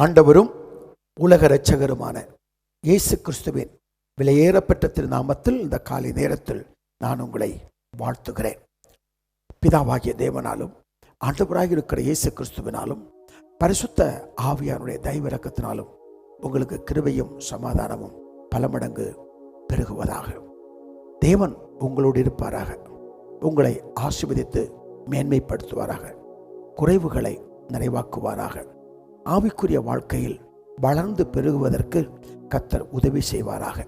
ஆண்டவரும் உலக இரட்சகருமான இயேசு கிறிஸ்துவின் விலையேறப்பெற்ற திருநாமத்தில் இந்த காலை நேரத்தில் நான் உங்களை வாழ்த்துகிறேன். பிதாவாகிய தேவனாலும் ஆண்டவராக இருக்கிற இயேசு கிறிஸ்துவினாலும் பரிசுத்த ஆவியானுடைய தயவு இரக்கத்தினாலும் உங்களுக்கு கிருபையும் சமாதானமும் பல மடங்கு பெருகுவதாக. தேவன் உங்களோடு இருப்பாராக, உங்களை ஆசீர்வதித்து மேன்மைப்படுத்துவாராக, குறைவுகளை நிறைவாக்குவாராக. ஆவிக்குரிய வாழ்க்கையில் வளர்ந்து பெருகுவதற்கு கர்த்தர் உதவி செய்வாராக.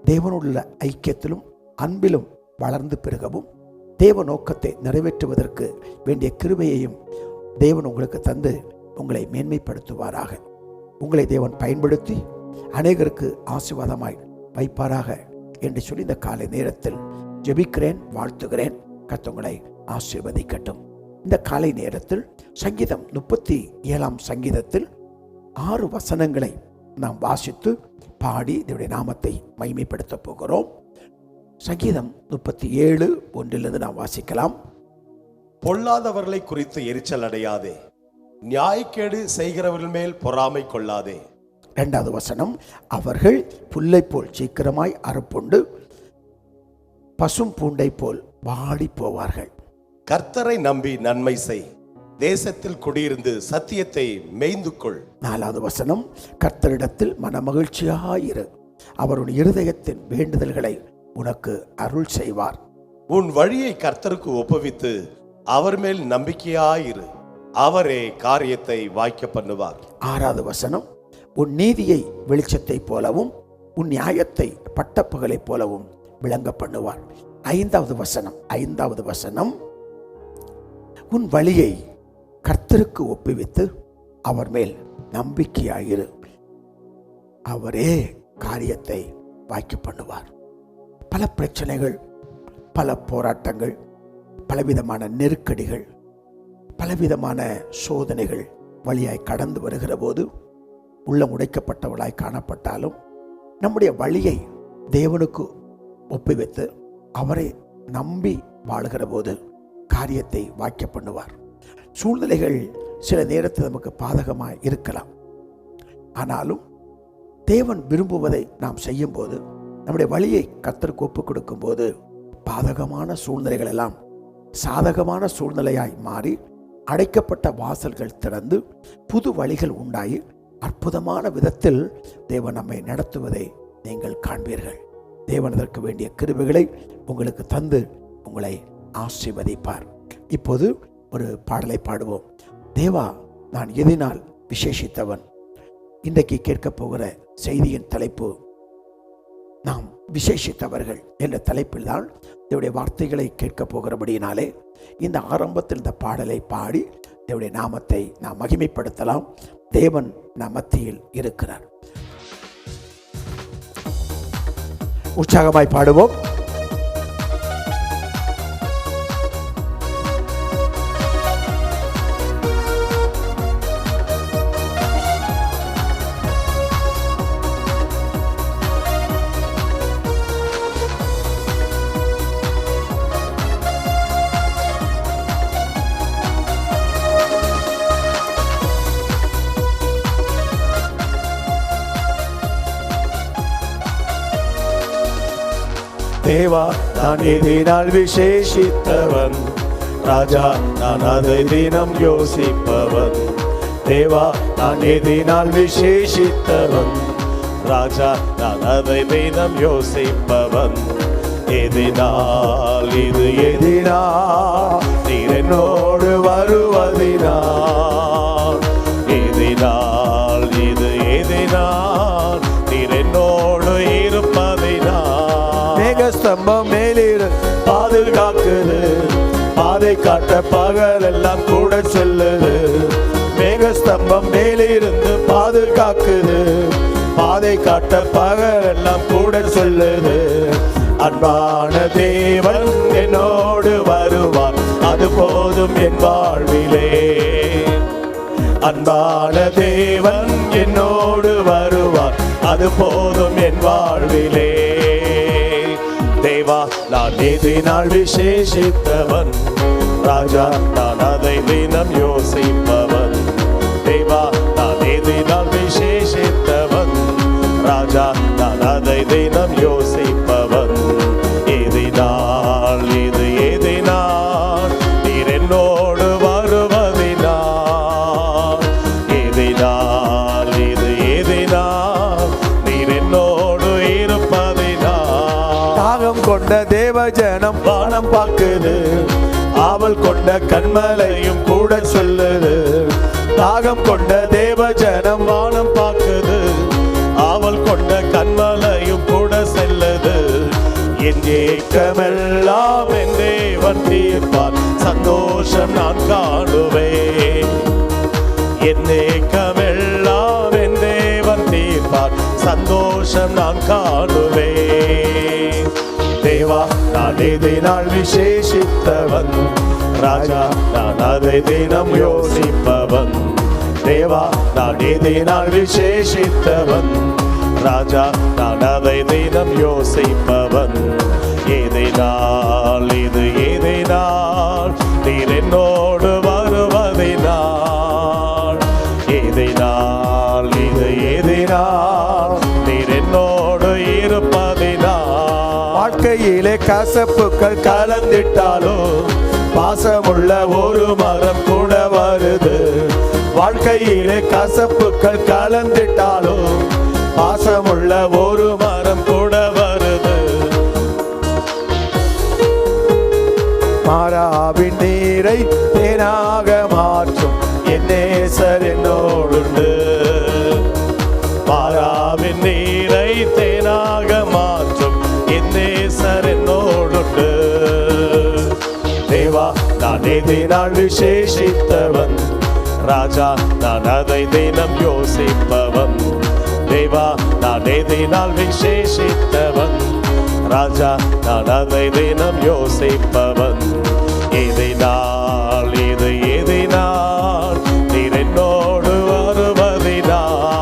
தேவனுள்ள ஐக்கியத்திலும் அன்பிலும் வளர்ந்து பெருகவும் தேவ நோக்கத்தை நிறைவேற்றுவதற்கு வேண்டிய கிருபையையும் தேவன் உங்களுக்கு தந்து உங்களை மேன்மைப்படுத்துவாராக. உங்களை தேவன் பயன்படுத்தி அநேகருக்கு ஆசீர்வாதமாய் வைப்பாராக என்று சொல்லி இந்த காலை நேரத்தில் ஜெபிக்கிறேன், வாழ்த்துகிறேன். கர்த்தர் உங்களை ஆசீர்வதிக்கட்டும். இந்த காலை நேரத்தில் சங்கீதம் 37 சங்கீதத்தில் 6 வசனங்களை நாம் வாசித்து பாடி தேவனுடைய நாமத்தை மகிமைப்படுத்த போகிறோம். சங்கீதம் 37 1 நாம் வாசிக்கலாம். பொல்லாதவர்களை குறித்து எரிச்சல் அடையாதே, நியாயக்கேடு செய்கிறவர்கள் மேல் பொறாமை கொள்ளாதே. 2வது வசனம், அவர்கள் புல்லை போல் சீக்கிரமாய் அறுப்புண்டு பசும் பூண்டை போல் வாடி போவார்கள். கர்த்தரை நம்பி நன்மை செய், தேசத்தில் குடியிருந்து சத்தியத்தை மேய்ந்து கொள். 4வது வசனம், கர்த்தரிடத்தில் மனமகிழ்ச்சியாயிரு, அவருடைய இருதயத்தின் வேண்டுதல்களை உனக்கு அருள் செய்வார். உன் வழியை கர்த்தருக்கு ஒப்புவித்து அவர் மேல் நம்பிக்கையாயிரு, அவரே காரியத்தை வாய்க்க பண்ணுவார். 6வது வசனம், உன் நீதியை வெளிச்சத்தை போலவும் உன் நியாயத்தை பட்டப்பகலை போலவும் விளங்க பண்ணுவார். 5வது வசனம், உன் வழியை கர்த்தருக்கு ஒப்புவித்து அவர் மேல் நம்பிக்கையாயிரு, அவரே காரியத்தை வாய்க்க பண்ணுவார். பல பிரச்சனைகள், பல போராட்டங்கள், பலவிதமான நெருக்கடிகள், பலவிதமான சோதனைகள் வழியாய் கடந்து வருகிற போது உள்ளம் உடைக்கப்பட்டவளாய் காணப்பட்டாலும் நம்முடைய வழியை தேவனுக்கு ஒப்புவித்து அவரை நம்பி வாழுகிற போது காரியத்தை வாய்க்க பண்ணுவார். சூழ்நிலைகள் சில நேரத்தில் நமக்கு பாதகமாக இருக்கலாம். ஆனாலும் தேவன் விரும்புவதை நாம் செய்யும் போது, நம்முடைய வழியை கர்த்தருக்கு ஒப்பு கொடுக்கும் போது பாதகமான சூழ்நிலைகள் எல்லாம் சாதகமான சூழ்நிலையாய் மாறி அடைக்கப்பட்ட வாசல்கள் திறந்து புது வழிகள் உண்டாகி அற்புதமான விதத்தில் தேவன் நம்மை நடத்துவதை நீங்கள் காண்பீர்கள். தேவன் அதற்கு வேண்டிய கிருபைகளை உங்களுக்கு தந்து உங்களை ஆசீர்வதிப்பார். இப்போது ஒரு பாடலை பாடுவோம். தேவா, நான் எதினால் விசேஷித்தவன். இன்றைக்கு கேட்க போகிற செய்தியின் தலைப்பு, நாம் விசேஷித்தவர்கள் என்ற தலைப்பில் தான் தேவனுடைய வார்த்தைகளை கேட்க போகிறபடியினாலே இந்த ஆரம்பத்தில் இந்த பாடலை பாடி தேவனுடைய நாமத்தை நாம் மகிமைப்படுத்தலாம். தேவன் நம் மத்தியில் இருக்கிறார். உற்சாகமாய் பாடுவோம். தேவா, நான் எதினால் விசேஷித்தவன், ராஜா நான் அதை தினம் யோசிப்பவன். தேவா, நான் எதினால் விசேஷித்தவன், ராஜா நான் அதை தினம் யோசிப்பவன். எதினால் இது எதினால் நீர் என்னோடு வருவதினால், எதினால் இது எதினால் நீர் என்னோடு இருப்பதினால். மேகஸ்தம்பம் மேலிரு பாதுகாக்குது, பாதை காட்ட பகல் எல்லாம் கூட செல்லுது. மேகஸ்தம்பம் மேலிருந்து பாதுகாக்குது, பாதை காட்ட பகல் எல்லாம் கூட சொல்லுது. அன்பான தேவன் என்னோடு வருவார், அது போதும் என் வாழ்விலே. அன்பான தேவன் என்னோடு வருவார், அது போதும் என் வாழ்விலே. தேவா, நான் எதினால் விசேஷித்தவன், ராஜா நான் அதை தினம் யோசிப்பவன். தேவா, நான் எதினால் தேவஜனம் வானம் பார்க்குது, ஆவல் கொண்ட கண்மலையும் கூட சொல்லுது. தாகம் கொண்ட தேவஜனம் வானம் பார்க்குது, ஆவல் கொண்ட கண்மலையும் கூட செல்லுது. என் ஏக்கமெல்லாம் என் தேவன் தீர்ப்பார், சந்தோஷம் நான் காணுவேன். என் ஏக்கமெல்லாம் என் தேவன் தீர்ப்பார், சந்தோஷம் நான் காணுவேன். தேவா, நான் இதனால் விசேஷித்தவன், ராஜா நான் அதை தினம் யோசிப்பவன். தேவா, நான் இதனால் விசேஷித்தவன், ராஜா நான் அதை தினம் யோசிப்பவன். எதினால் இது எதினால் நீர் என்னோடு வருவதினால், எதினால் இது எதினால் நீர் என்னோடு இருப்பதினால். வாழ்க்கையிலே கசப்புக்கள் கலந்திட்டாலும் பாசமுள்ள ஒரு மரம் கூட வருது. வாழ்க்கையிலே கசப்புக்கள் கலந்திட்டாலும் பாசமுள்ள ஒரு மரம் கூட வருது. மாறாவின் நீரை தேனாக மாற்றும் என் நேசர் என்னோடுண்டு. மாறாவின் நீரை தேனாக மாற்றும் என் நேசர் என்னோடுண்டு. தேவா, நான் இதனால் விசேஷித்தவன், ராஜா நான் அதை தினம் யோசிப்பவன். தேவா, நான் இதனால் விசேஷித்தவன், ராஜா நான் அதை தினம் யோசிப்பவன். எதினால் இது எதினால் நீர் என்னோடு வருவதினால்,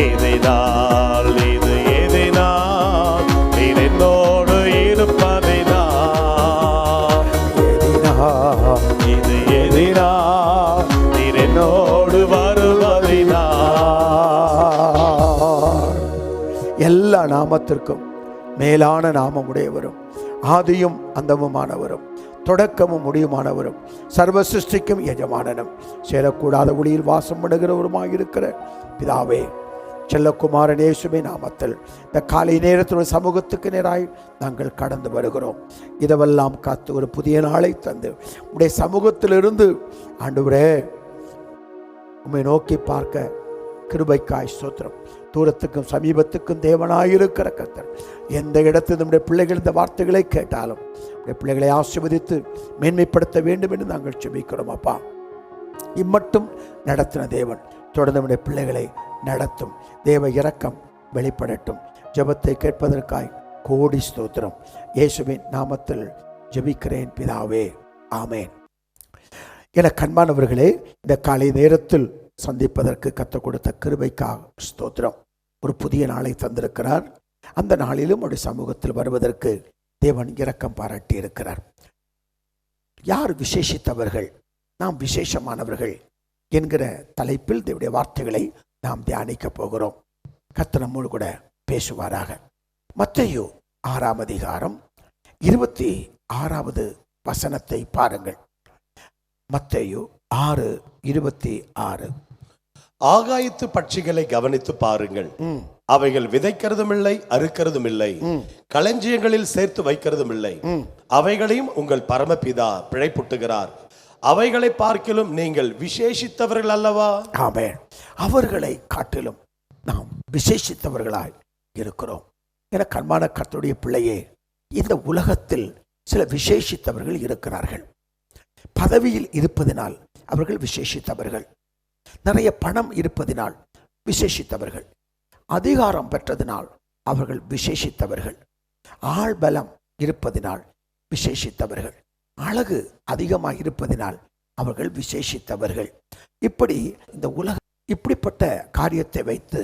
எதினால் இது எதினால் நீர் என்னோடு இருப்பதினால், எதினால் இது எதினால் நீர் என்னோடு வருவதினால். எல்லா நாமத்திற்கும் மேலான நாமம் உடையவரும், ஆதியும் அந்தமுமானவரும், தொடக்கமும் முடியுமானவரும், சர்வ சிருஷ்டிக்கும் எஜமானனும், சேரக்கூடாத ஒளியில் வாசம் பண்ணுகிறவருமாயிருக்கிற பிதாவே, செல்லக்குமாரன் இயேசுவின் நாமத்தில் இந்த காலை நேரத்தில் சமூகத்துக்கு நேராய் நாங்கள் கடந்து வருகிறோம். இதெல்லாம் காத்து ஒரு புதிய நாளை தந்து உடைய சமூகத்திலிருந்து ஆண்டவரே உம்மை நோக்கி பார்க்க கிருபைக்காய் ஸ்தோத்திரம். தூரத்துக்கும் சமீபத்துக்கும் தேவனாயிருக்கிற கர்த்தர் எந்த இடத்தில் நம்முடைய பிள்ளைகள் இந்த வார்த்தைகளை கேட்டாலும் நம்முடைய பிள்ளைகளை ஆசீர்வதித்து மேன்மைப்படுத்த வேண்டும் என்று நாங்கள் ஜெபிக்கிறோம். அப்பா, இம்மட்டும் நடத்தின தேவன் தொடர்ந்து நம்முடைய பிள்ளைகளை நடத்தும். தேவ இரக்கம் வெளிப்படட்டும். ஜெபத்தை கேட்பதற்காய் கோடி ஸ்தோத்திரம். இயேசுவின் நாமத்தில் ஜெபிக்கிறேன் பிதாவே, ஆமேன். என கண்பானவர்களே, இந்த காலை நேரத்தில் சந்திப்பதற்கு கற்றுக் கொடுத்த கிருபைக்காக ஸ்தோத்திரம். ஒரு புதிய நாளை தந்திருக்கிறார். அந்த நாளிலும் ஒரு சமூகத்தில் வருவதற்கு தேவன் இரக்கம் பாராட்டி இருக்கிறார். யார் விசேஷித்தவர்கள், நாம் விசேஷமானவர்கள் என்கிற தலைப்பில் தேவனுடைய வார்த்தைகளை நாம் தியானிக்க போகிறோம். கர்த்தர் நம்மோடு கூட பேசுவாராக. மத்தேயு 6ஆம் அதிகாரம் 26வது வசனத்தை பாருங்கள். மத்தேயு 6:26. ஆகாயத்து பட்சிகளை கவனித்து பாருங்கள், அவைகள் விதைக்கிறதும் இல்லை, அறுக்கிறதும் இல்லை, களஞ்சியங்களில் சேர்த்து வைக்கிறதும் இல்லை, அவைகளையும் உங்கள் பரமபிதா பிழைப்புட்டுகிறார். அவைகளை பார்க்கிலும் நீங்கள் விசேஷித்தவர்கள் அல்லவா? ஆமென். அவர்களை காட்டிலும் நாம் விசேஷித்தவர்களாய் இருக்கிறோம். என கர்மான கர்த்தருடைய பிள்ளையே, இந்த உலகத்தில் சில விசேஷித்தவர்கள் இருக்கிறார்கள். பதவியில் இருப்பதினால் அவர்கள் விசேஷித்தவர்கள், நிறைய பணம் இருப்பதினால் விசேஷித்தவர்கள், அதிகாரம் பெற்றதினால் அவர்கள் விசேஷித்தவர்கள், ஆள் பலம் இருப்பதினால் விசேஷித்தவர்கள், அழகு அதிகமாக இருப்பதினால் அவர்கள் விசேஷித்தவர்கள். இப்படி இந்த உலகம் இப்படிப்பட்ட காரியத்தை வைத்து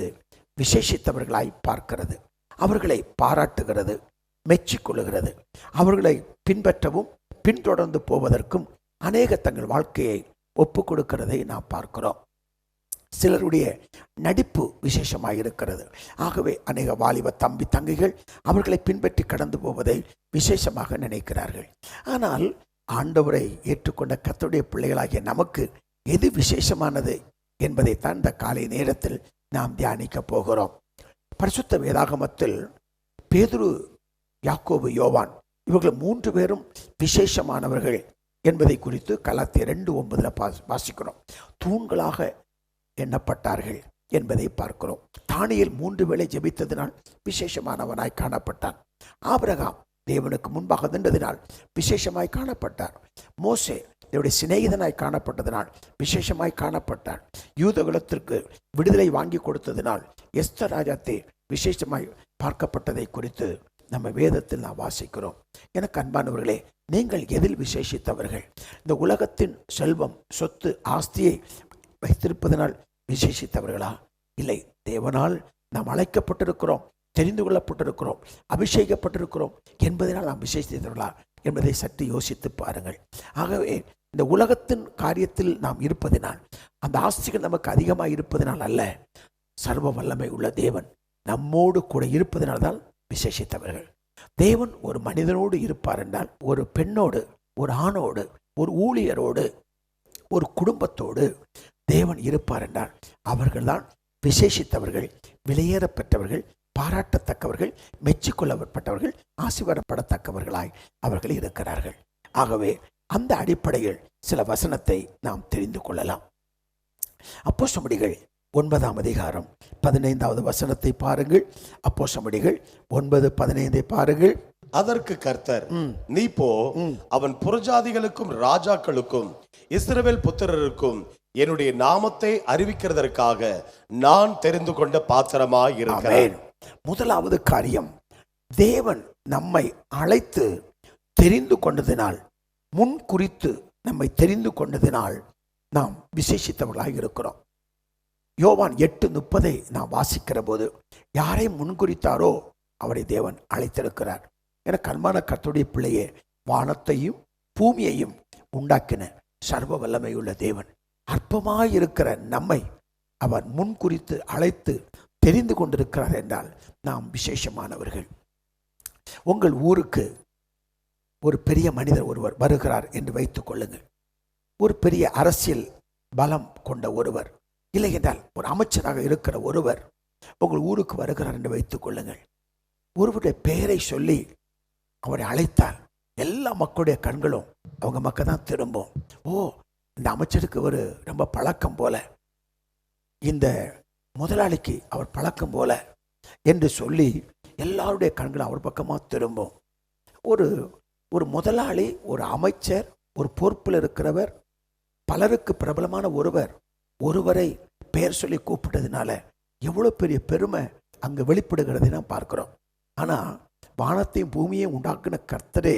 விசேஷித்தவர்களாய் பார்க்கிறது, அவர்களை பாராட்டுகிறது, மெச்சிக்கொள்ளுகிறது. அவர்களை பின்பற்றவும் பின்தொடர்ந்து போவதற்கும் அநேக தங்கள் வாழ்க்கையை ஒப்பு கொடுக்கிறதை நாம் பார்க்கிறோம். சிலருடைய நடிப்பு விசேஷமாக இருக்கிறது. ஆகவே அநேக வாலிப தம்பி தங்கைகள் அவர்களை பின்பற்றி கடந்து போவதை விசேஷமாக நினைக்கிறார்கள். ஆனால் ஆண்டவரை ஏற்றுக்கொண்ட கர்த்தருடைய பிள்ளைகளாகிய நமக்கு எது விசேஷமானது என்பதைத்தான் இந்த காலை நேரத்தில் நாம் தியானிக்க போகிறோம். பரிசுத்த வேதாகமத்தில் பேதுரு யாக்கோபு, யோவான், இவர்கள் 3 பேரும் விசேஷமானவர்கள் என்பதை குறித்து கலாத்தியர் 2:9 வாசிக்கிறோம். தூண்களாக எண்ணப்பட்டார்கள் என்பதை பார்க்கிறோம். தானியேல் 3 வேளை ஜெபித்ததினால் விசேஷமானவனாய் காணப்பட்டான். ஆபிரகாம் தேவனுக்கு முன்பாக நின்றதினால் விசேஷமாய் காணப்பட்டார். மோசே தேவனுடைய சிநேகிதனாய் காணப்பட்டதினால் விசேஷமாய் காணப்பட்டார். யூதகுலத்திற்கு விடுதலை வாங்கி கொடுத்ததினால் எஸ்தர் ராஜாத்தே விசேஷமாய் பார்க்கப்பட்டதை குறித்து நம்ம வேதத்தில் நாம் வாசிக்கிறோம். எனக்கு அன்பானவர்களே, நீங்கள் எதில் விசேஷித்தவர்கள்? இந்த உலகத்தின் செல்வம், சொத்து, ஆஸ்தியை வைத்திருப்பதனால் விசேஷித்தவர்களா? இல்லை, தேவனால் நாம் அழைக்கப்பட்டிருக்கிறோம், தெரிந்து கொள்ளப்பட்டிருக்கிறோம், அபிஷேகப்பட்டிருக்கிறோம் என்பதனால் நாம் விசேஷித்தவர்களா என்பதை சற்று யோசித்து பாருங்கள். ஆகவே இந்த உலகத்தின் காரியத்தில் நாம் இருப்பதினால், அந்த ஆஸ்திகள் நமக்கு அதிகமாக இருப்பதனால் அல்ல, சர்வ வல்லமை உள்ள தேவன் நம்மோடு கூட இருப்பதனால்தான் விசேஷித்தவர்கள். தேவன் ஒரு மனிதனோடு இருப்பார் என்றால், ஒரு பெண்ணோடு, ஒரு ஆணோடு, ஒரு ஊழியரோடு, ஒரு குடும்பத்தோடு தேவன் இருப்பார் என்றால் அவர்கள்தான் விசேஷித்தவர்கள், விலையேற பெற்றவர்கள், பாராட்டத்தக்கவர்கள், மெச்சிக்கொள்ளப்பட்டவர்கள், ஆசீர்வாதப்படத்தக்கவர்களாய் அவர்கள் இருக்கிறார்கள். ஆகவே அந்த அடிப்படையில் சில வசனத்தை நாம் தெரிந்து கொள்ளலாம். அப்போஸ்தலர்கள் 9ஆம் அதிகாரம் 15வது வசனத்தை பாருங்கள். அப்போஸ்தலர்கள் 9:15 பாருங்கள். அதற்கு கர்த்தர், நீ போ, அவன் புறஜாதிகளுக்கும் ராஜாக்களுக்கும் இஸ்ரவேல் புத்திரருக்கும் என்னுடைய நாமத்தை அறிவிக்கிறதற்காக நான் தெரிந்து கொண்ட பாத்திரமாய் இருக்கிறேன். முதலாவது காரியம், தேவன் நம்மை அழைத்து தெரிந்து கொண்டதினால், முன் குறித்து நம்மை தெரிந்து கொண்டதினால் நாம் விசேஷித்தவர்களாக இருக்கிறோம். யோவான் 8:30 நாம் வாசிக்கிற போது, யாரை முன்குறித்தாரோ அவரை தேவன் அழைத்திருக்கிறார். என கர்மான கர்த்தருடைய பிள்ளையே, வானத்தையும் பூமியையும் உண்டாக்கின சர்வ வல்லமையுள்ள தேவன் அற்பமாயிருக்கிற நம்மை அவர் முன்குறித்து அழைத்து தெரிந்து கொண்டிருக்கிறார் என்றால் நாம் விசேஷமானவர்கள். உங்கள் ஊருக்கு ஒரு பெரிய மனிதர் ஒருவர் வருகிறார் என்று வைத்துக் கொள்ளுங்கள். ஒரு பெரிய அரசியல் பலம் கொண்ட ஒருவர், இல்லை என்றால் ஒரு அமைச்சராக இருக்கிற ஒருவர் உங்கள் ஊருக்கு வருகிறார் என்று வைத்துக் கொள்ளுங்கள். ஒருவருடைய பெயரை சொல்லி அவரை அழைத்தால் எல்லா மக்களுடைய கண்களும் அவங்க மக்கள் தான் திரும்பும். ஓ, இந்த அமைச்சருக்கு ஒரு ரொம்ப பழக்கம் போல, இந்த முதலாளிக்கு அவர் பழக்கம் போல என்று சொல்லி எல்லாருடைய கண்களும் அவர் பக்கமாக திரும்பும். ஒரு முதலாளி, ஒரு அமைச்சர், ஒரு பொறுப்பில் இருக்கிறவர், பலருக்கு பிரபலமான ஒருவரை பெயர் சொல்லி கூப்பிட்டதுனால எவ்வளோ பெரிய பெருமை அங்கே வெளிப்படுகிறதை நாம் பார்க்கிறோம். ஆனால் வானத்தையும் பூமியையும் உண்டாக்குன கர்த்தரே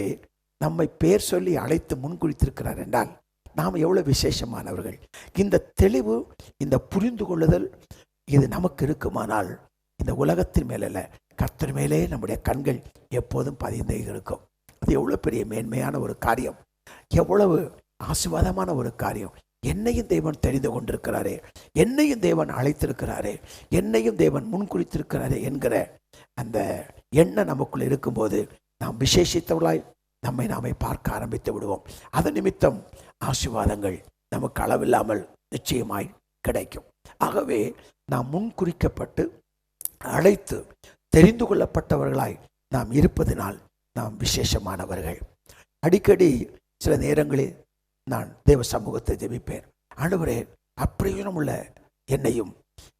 நம்மை பெயர் சொல்லி அழைத்து முன்குறித்திருக்கிறார் என்றால் நாம் எவ்வளோ விசேஷமானவர்கள். இந்த தெளிவு, இந்த புரிந்து கொள்ளுதல் இது நமக்கு இருக்குமானால் இந்த உலகத்தின் மேல கர்த்தர் மேலே நம்முடைய கண்கள் எப்போதும் பதிந்தே இருக்கும். அது எவ்வளோ பெரிய மேன்மையான ஒரு காரியம், எவ்வளவு ஆசீர்வாதமான ஒரு காரியம். என்னையும் தேவன் தெரிந்து கொண்டிருக்கிறாரே, என்னையும் தேவன் அழைத்திருக்கிறாரே, என்னையும் தேவன் முன்குறித்திருக்கிறாரே என்கிற அந்த எண்ணம் நமக்குள்ள இருக்கும்போது நாம் விசேஷித்தவர்களாய் நாமே பார்க்க ஆரம்பித்து விடுவோம். அதன் நிமித்தம் ஆசீர்வாதங்கள் நமக்கு அளவில்லாமல் நிச்சயமாய் கிடைக்கும். ஆகவே நாம் முன்குறிக்கப்பட்டு அழைத்து தெரிந்து கொள்ளப்பட்டவர்களாய் நாம் இருப்பதனால் நாம் விசேஷமானவர்கள். அடிக்கடி சில நேரங்களில் நான் தேவ சமூகத்தை ஜெபிப்பேன். ஆண்டவரே, அப்பிரயோஜனம் உள்ள என்னையும்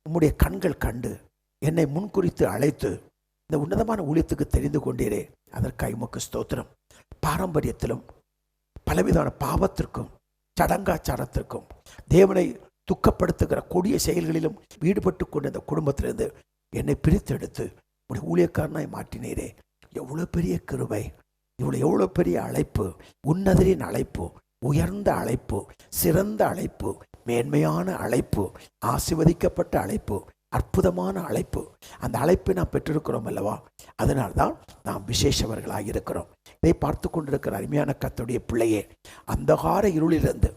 உம்முடைய கண்கள் கண்டு என்னை முன்குறித்து அழைத்து இந்த உன்னதமான ஊழியத்துக்கு தெரிந்து கொண்டீரே, அதற்காக உமக்கு ஸ்தோத்திரம். பாரம்பரியத்திலும் பலவிதமான பாவத்திற்கும் சடங்காச்சாரத்திற்கும் தேவனை துக்கப்படுத்துகிற கொடிய செயல்களிலும் ஈடுபட்டு கொண்ட இந்த குடும்பத்திலிருந்து என்னை பிரித்தெடுத்து உடைய ஊழியக்காரனாய் மாற்றினீரே. எவ்வளோ பெரிய கிருபை, எவ்வளோ பெரிய அழைப்பு, உன்னதரின் அழைப்பு, உயர்ந்த அழைப்பு, சிறந்த அழைப்பு, மேன்மையான அழைப்பு, ஆசீர்வதிக்கப்பட்ட அழைப்பு, அற்புதமான அழைப்பு. அந்த அழைப்பை நாம் பெற்றிருக்கிறோம் அல்லவா? அதனால்தான் நாம் விசேஷவர்களாக இருக்கிறோம். இதை பார்த்து கொண்டிருக்கிற அருமையான கர்த்தருடைய பிள்ளையே, அந்தகார இருளிலிருந்து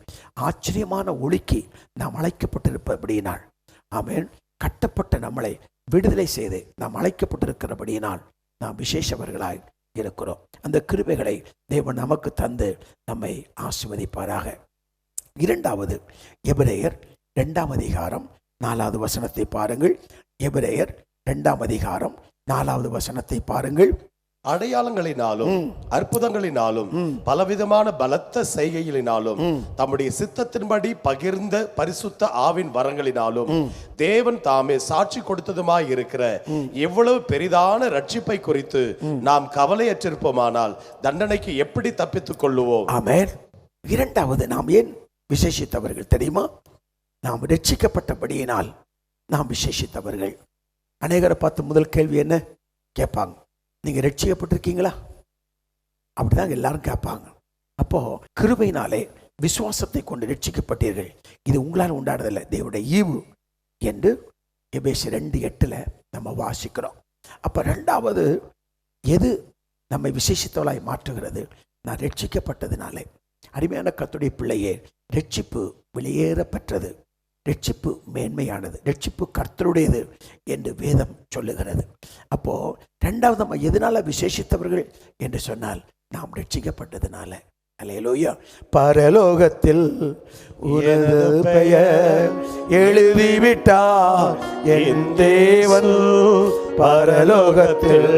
ஆச்சரியமான ஒளிக்கு நாம் அழைக்கப்பட்டிருப்பபடியினால், ஆமென், கட்டப்பட்ட நம்மளை விடுதலை செய்து நாம் அழைக்கப்பட்டிருக்கிறபடியினால் நாம் விசேஷவர்களாய் இருக்கிறோம். அந்த கிருபைகளை தேவன் நமக்கு தந்து நம்மை ஆசீர்வதிப்பாராக. இரண்டாவது, எபிரேயர் 2ஆம் அதிகாரம் 4வது வசனத்தை பாருங்கள். எபிரேயர் 2ஆம் அதிகாரம் 4வது வசனத்தை பாருங்கள். அடையாளங்களினாலும் அற்புதங்களினாலும் பலவிதமான பலத்த செய்கைகளினாலும் தம்முடைய சித்தத்தின்படி பகிர்ந்த பரிசுத்த ஆவின் வரங்களினாலும் தேவன் தாமே சாட்சி கொடுத்ததுமாய் இருக்கிற எவ்வளவு பெரிதான ரட்சிப்பை குறித்து நாம் கவலையற்றிருப்போமானால் தண்டனைக்கு எப்படி தப்பித்துக் கொள்ளுவோம்? ஆமென். இரண்டாவது, நாம் ஏன் விசேஷித்தவர்கள் தெரியுமா? நாம் ரட்சிக்கப்பட்டபடியினால் நாம் விசேஷித்தவர்கள். அநேகரை பார்த்து முதல் கேள்வி என்ன கேட்பாங்க? நீங்க ரட்சிக்கப்பட்டிருக்கீங்களா? அப்படிதான் எல்லாரும் கேட்பாங்க. அப்போ கிருபையினாலே விசுவாசத்தை கொண்டு ரட்சிக்கப்பட்டீர்கள், இது உங்களால் உண்டானதில்லை, தேவனுடைய ஈவு என்று எபேசியர் 2:8 நம்ம வாசிக்கிறோம். அப்ப ரெண்டாவது, எது நம்மை விசேஷித்தவளாய் மாற்றுகிறது? நான் ரட்சிக்கப்பட்டதினாலே. அருமையான கர்த்தருடைய பிள்ளையே, ரட்சிப்பு வெளியேற பெற்றது, ரட்சிப்பு மேன்மையானது, ரட்சிப்பு கர்த்தருடையது என்று வேதம் சொல்லுகிறது. அப்போ ரெண்டாவது நம்ம எதனால விசேஷித்தவர்கள் என்று சொன்னால், நாம் ரட்சிக்கப்பட்டதுனால. அல்லேலூயா. பரலோகத்தில் உனது பெயர் எழுதிவிட்டார் என் தேவன், பரலோகத்தில்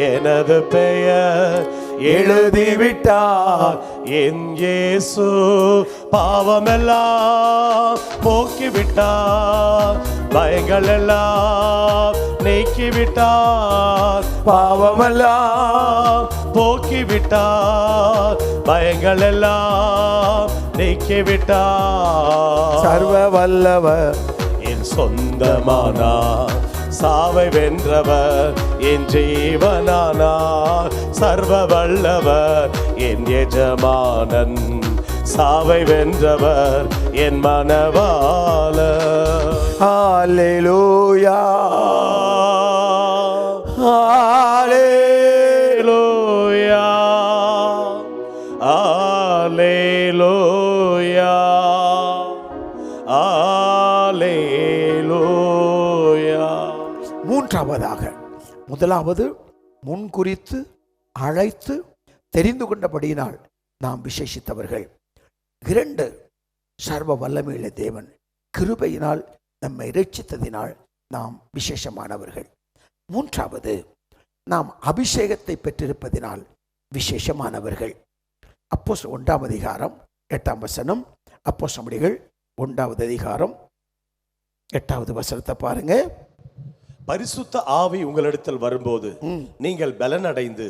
எனது பெயர் எழுதிவிட்டார் என் இயேசு. பாவமெல்லாம் போக்கிவிட்டார், பயங்கள் எல்லாம் நீக்கிவிட்டார். பாவமெல்லாம் போக்கிவிட்டார், பயங்கள் எல்லாம் நீக்கிவிட்டார். சர்வ வல்லவர் என் சொந்தமானார், சாவை வென்றவர் என் ஜீவனானார். சர்வ வல்லவர் என் எஜமானன், சாவை வென்றவர் என் மனவாளர். ஹல்லேலூயா, ஹல்லேலூயா, ஹல்லேலூயா, ஹல்லேலூயா. மூன்றாவதாக, முதலாவது முன்குறித்து அழைத்து தெரிந்து கொண்டபடியினால் நாம் விசேஷித்தவர்கள். 2, சர்வ வல்லமையுள்ள தேவன் கிருபையினால் நம்மை இரட்சித்ததினால் நாம் விசேஷமானவர்கள். மூன்றாவது, நாம் அபிஷேகத்தை பெற்றிருப்பதினால் விசேஷமானவர்கள். அப்போஸ்தலர் 1ஆம் அதிகாரம் 8ஆம் வசனம். அப்போஸ்தலர் 1ஆவது அதிகாரம் 8ஆவது வசனத்தை பாருங்க. பரிசுத்த ஆவி உங்களிடத்தில் வரும்போது நீங்கள் பலனடைந்து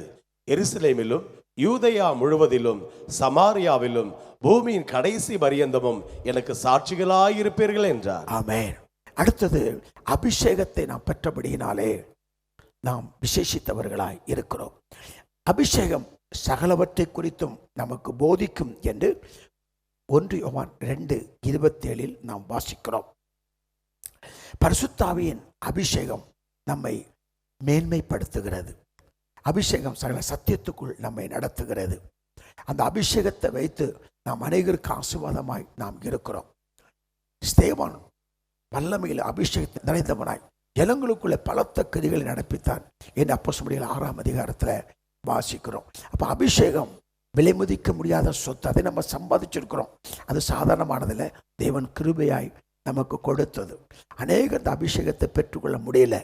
எருசலேமிலும் யூதேயா முழுவதிலும் சமாரியாவிலும் பூமியின் கடைசி பரியந்தமும் எனக்கு சாட்சிகளாயிருப்பீர்கள் என்றார். ஆமென். அடுத்தது, அபிஷேகத்தை நாம் பெற்றபடியினாலே நாம் விசேஷித்தவர்களாய் இருக்கிறோம். அபிஷேகம் சகலவற்றை குறித்தும் நமக்கு போதிக்கும் என்று 1 யோவான் 2:27 நாம் வாசிக்கிறோம். பரிசுத்த ஆவியின் அபிஷேகம் நம்மை மேன்மைப்படுத்துகிறது. அபிஷேகம் சகல சத்தியத்துக்குள் நம்மை நடத்துகிறது. அந்த அபிஷேகத்தை வைத்து நாம் அநேகருக்கு ஆசீர்வாதமாய் நாம் இருக்கிறோம். ஸ்தேவான் வல்லமையில் அபிஷேகத்தை நிறைந்தவனாய் ஜனங்களுக்குள்ள பலத்த கிரிகளை நடப்பித்தான் என்று அப்போஸ்தலர் 6ஆம் அதிகாரத்தில் வாசிக்கிறோம். அப்போ அபிஷேகம் விலை மதிக்க முடியாத சொத்து, அதை நம்ம சம்பாதிச்சிருக்கிறோம். அது சாதாரணமானதில்லை, தேவன் கிருபையாய் நமக்கு கொடுத்தது. அநேக அந்த அபிஷேகத்தை பெற்றுக்கொள்ள முடியல,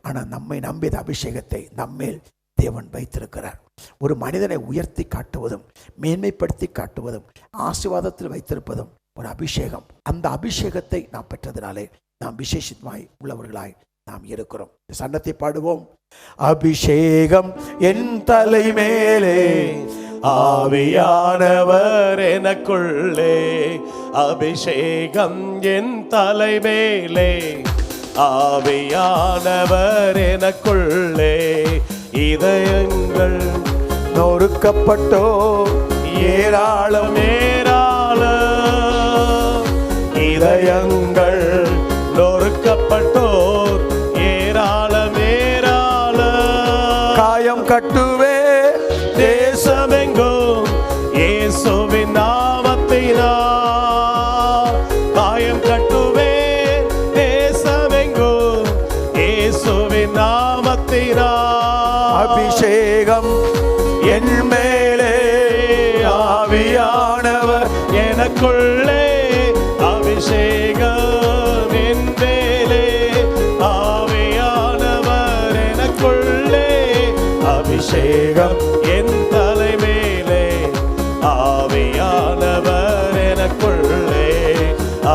ஆனால் நம்மை நம்பிய அபிஷேகத்தை நம்மேல் தேவன் வைத்திருக்கிறார். ஒரு மனிதனை உயர்த்தி காட்டுவதும் மேன்மைப்படுத்தி காட்டுவதும் ஆசீர்வாதத்தில் வைத்திருப்பதும் ஒரு அபிஷேகம். அந்த அபிஷேகத்தை நாம் பெற்றதினாலே நாம் விசேஷமாய் உள்ளவர்களாய் நாம் இருக்கிறோம். சன்னத்தை பாடுவோம். அபிஷேகம் என் தலை மேலே, ஆவியானவர் எனக்குள்ளே. அபிஷேகம் என் தலை மேலே, ஆவியானவர் எனக்குள்ளே. இதயங்கள் நொறுக்கப்பட்டோ ஏராளம் ஏராளம். இதயங்கள் நொறுக்கப்பட்டோர் ஏராளம் ஏராளம். காயம் கட்டுவே தேசமெங்கும் இயேசுவின் நாமத்தினால். காயம் கட்டுவே தேசமெங்கும் இயேசுவின் நாமத்தினால். அபிஷேகம் என் மேலே, ஆவியானவர் எனக்குள்ளே. அபிஷேகம்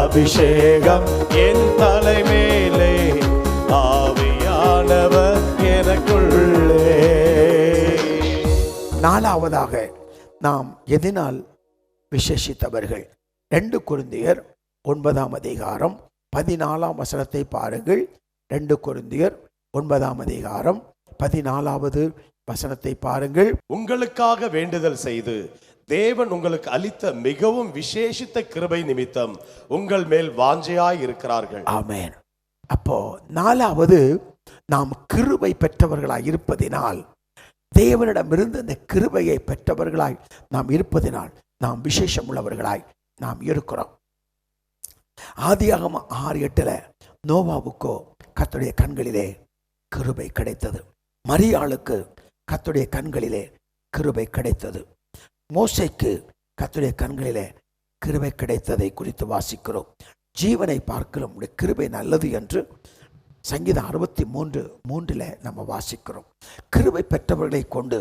அபிஷேகம் என் தலைமேலே, ஆவியானவர் எனக்குள்ளே. நாலாவதாக நாம் எதனால் விசேஷித்தவர்கள்? 2 கொரிந்தியர் 9ஆம் அதிகாரம் 14ஆம் வசனத்தை பாருங்கள். 2 கொரிந்தியர் 9ஆம் அதிகாரம் 14வது வசனத்தை பாருங்கள். உங்களுக்காக வேண்டுதல் செய்து தேவன் உங்களுக்கு அளித்த மிகவும் விசேஷித்த கிருபை நிமித்தம் உங்கள் மேல் வாஞ்சையாய் இருக்கிறார்கள். ஆமென். அப்போ 4வது, நாம் கிருபை பெற்றவர்களாய் இருப்பதினால், தேவனிடமிருந்து அந்த கிருபையை பெற்றவர்களாய் நாம் இருப்பதினால் நாம் விசேஷம் உள்ளவர்களாய் நாம் இருக்கிறோம். ஆதியாகமம் 6:8 நோவாவுக்கோ கர்த்தருடைய கண்களிலே கிருபை கிடைத்தது. மரியாளுக்கு கர்த்தருடைய கண்களிலே கிருபை கிடைத்தது. மோசேக்கு கர்த்தருடைய கண்களிலே கிருபை கிடைத்ததை குறித்து வாசிக்கிறோம். ஜீவனை பார்க்கிறோம், கிருபை நல்லது என்று சங்கீதம் 63:3 நம்ம வாசிக்கிறோம். கிருபை பெற்றவர்களை கொண்டு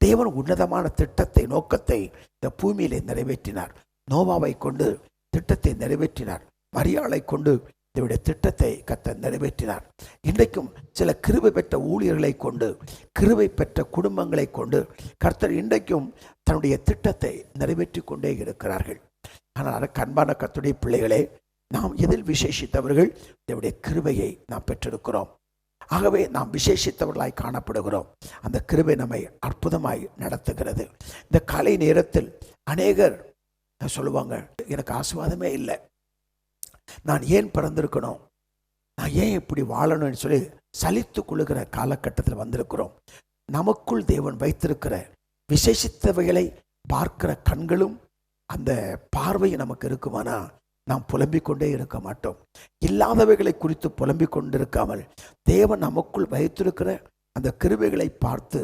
தேவன் உன்னதமான திட்டத்தை, நோக்கத்தை இந்த பூமியிலே நிறைவேற்றினார். நோவாவை கொண்டு திட்டத்தை நிறைவேற்றினார். மரியாளை கொண்டு இதனுடைய திட்டத்தை கர்த்தர் நிறைவேற்றினார். இன்றைக்கும் சில கிருபை பெற்ற ஊழியர்களை கொண்டு, கிருபை பெற்ற குடும்பங்களை கொண்டு கர்த்தர் இன்றைக்கும் தன்னுடைய திட்டத்தை நிறைவேற்றி கொண்டே இருக்கிறார்கள். ஆனால் அன்பான கர்த்தருடைய பிள்ளைகளே, நாம் எதில் விசேஷித்தவர்கள்? இதனுடைய கிருபையை நாம் பெற்றிருக்கிறோம். ஆகவே நாம் விசேஷித்தவர்களாய் காணப்படுகிறோம். அந்த கிருபை நம்மை அற்புதமாய் நடத்துகிறது. இந்த காலை நேரத்தில் அநேகர் சொல்லுவாங்க, எனக்கு ஆசீர்வாதமே இல்லை, நான் ஏன் பிறந்திருக்கணும், நான் ஏன் இப்படி வாழணும்னு சொல்லி சலித்து கொள்ளுகிற காலகட்டத்தில் வந்திருக்கிறோம். நமக்குள் தேவன் வைத்திருக்கிற விசேஷித்தவைகளை பார்க்கிற கண்களும் அந்த பார்வையும் நமக்கு இருக்குமானா நாம் புலம்பிக் கொண்டே இருக்க மாட்டோம். இல்லாதவைகளை குறித்து புலம்பிக் கொண்டிருக்காமல் தேவன் நமக்குள் வைத்திருக்கிற அந்த கிருபைகளை பார்த்து